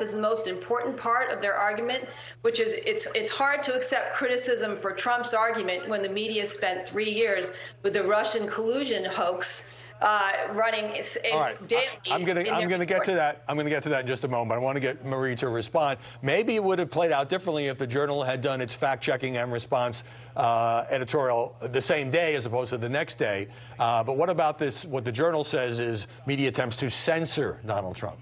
is the most important part of their argument, which is it's hard to accept criticism for Trump's argument when the media spent 3 years with the Russian collusion hoax running daily. I'm going to get to that. I'm going to get to that in just a moment. I want to get Marie to respond. Maybe it would have played out differently if the Journal had done its fact-checking and response editorial the same day as opposed to the next day. But what about this? What the Journal says is media attempts to censor Donald Trump.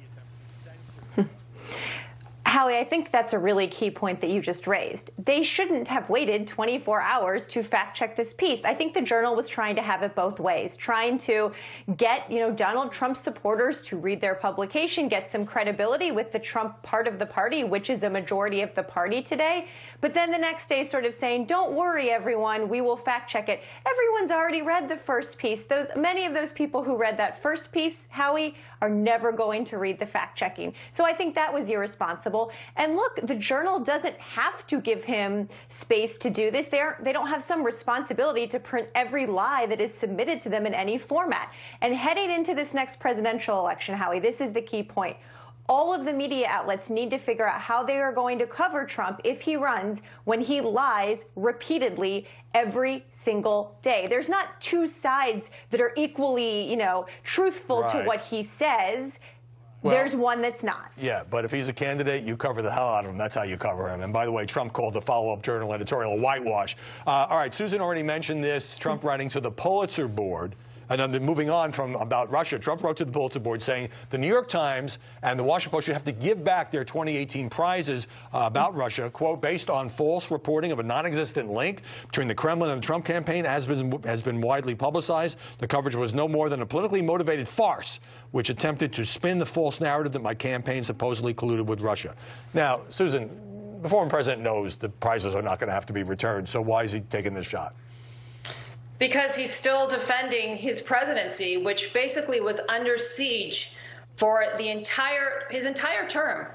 Howie, I think that's a really key point that you just raised. They shouldn't have waited 24 hours to fact-check this piece. I think the Journal was trying to have it both ways, trying to get, Donald Trump supporters to read their publication, get some credibility with the Trump part of the party, which is a majority of the party today. But then the next day sort of saying, don't worry, everyone, we will fact-check it. Everyone's already read the first piece. Many of those people who read that first piece, Howie, are never going to read the fact-checking. So I think that was irresponsible. And look, the Journal doesn't have to give him space to do this. They don't have some responsibility to print every lie that is submitted to them in any format. And heading into this next presidential election, Howie, this is the key point. All of the media outlets need to figure out how they are going to cover Trump if he runs when he lies repeatedly every single day. There's not two sides that are equally, truthful to what he says. Well, there's one that's not. Yeah, but if he's a candidate, you cover the hell out of him. That's how you cover him. And by the way, Trump called the follow-up Journal editorial a whitewash. All right, Susan already mentioned this, Trump writing to the Pulitzer board. And then moving on from about Russia, Trump wrote to the Pulitzer board saying the New York Times and the Washington Post should have to give back their 2018 prizes about Russia, quote, based on false reporting of a non-existent link between the Kremlin and the Trump campaign, as has been widely publicized. The coverage was no more than a politically motivated farce, which attempted to spin the false narrative that my campaign supposedly colluded with Russia. Now, Susan, the former president knows the prizes are not going to have to be returned, so why is he taking this shot? Because he's still defending his presidency, which basically was under siege for his entire term.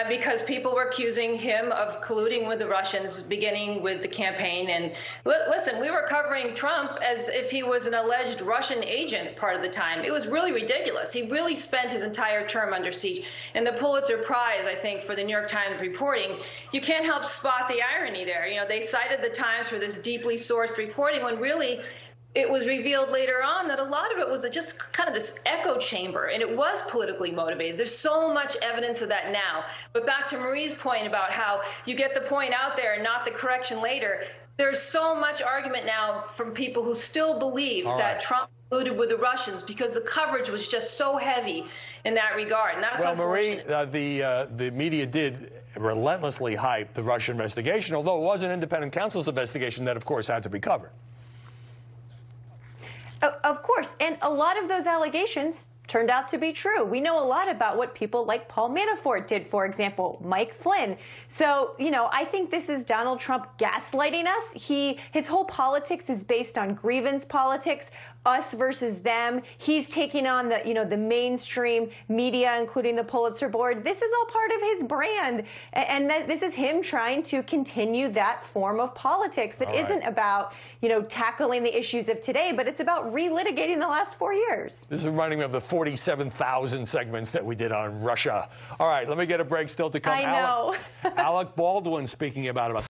Because people were accusing him of colluding with the Russians, beginning with the campaign. And listen, we were covering Trump as if he was an alleged Russian agent part of the time. It was really ridiculous. He really spent his entire term under siege. And the Pulitzer Prize, I think, for the New York Times reporting, you can't help spot the irony there. They cited the Times for this deeply sourced reporting when really it was revealed later on that a lot of it was just kind of this echo chamber, and it was politically motivated. There's so much evidence of that now. But back to Marie's point about how you get the point out there and not the correction later, there's so much argument now from people who still believe that Trump colluded with the Russians because the coverage was just so heavy in that regard. And that's Marie, the media did relentlessly hype the Russia investigation, although it was an independent counsel's investigation that, of course, had to be covered. Of course. And a lot of those allegations turned out to be true. We know a lot about what people like Paul Manafort did, for example, Mike Flynn. So, I think this is Donald Trump gaslighting us. His whole politics is based on grievance politics, us versus them. He's taking on the mainstream media, including the Pulitzer board. This is all part of his brand. And this is him trying to continue that form of politics that isn't about, tackling the issues of today, but it's about relitigating the last 4 years. This is reminding me of the 47,000 segments that we did on Russia. All right, let me get a break still to come. I know. Alec Baldwin speaking about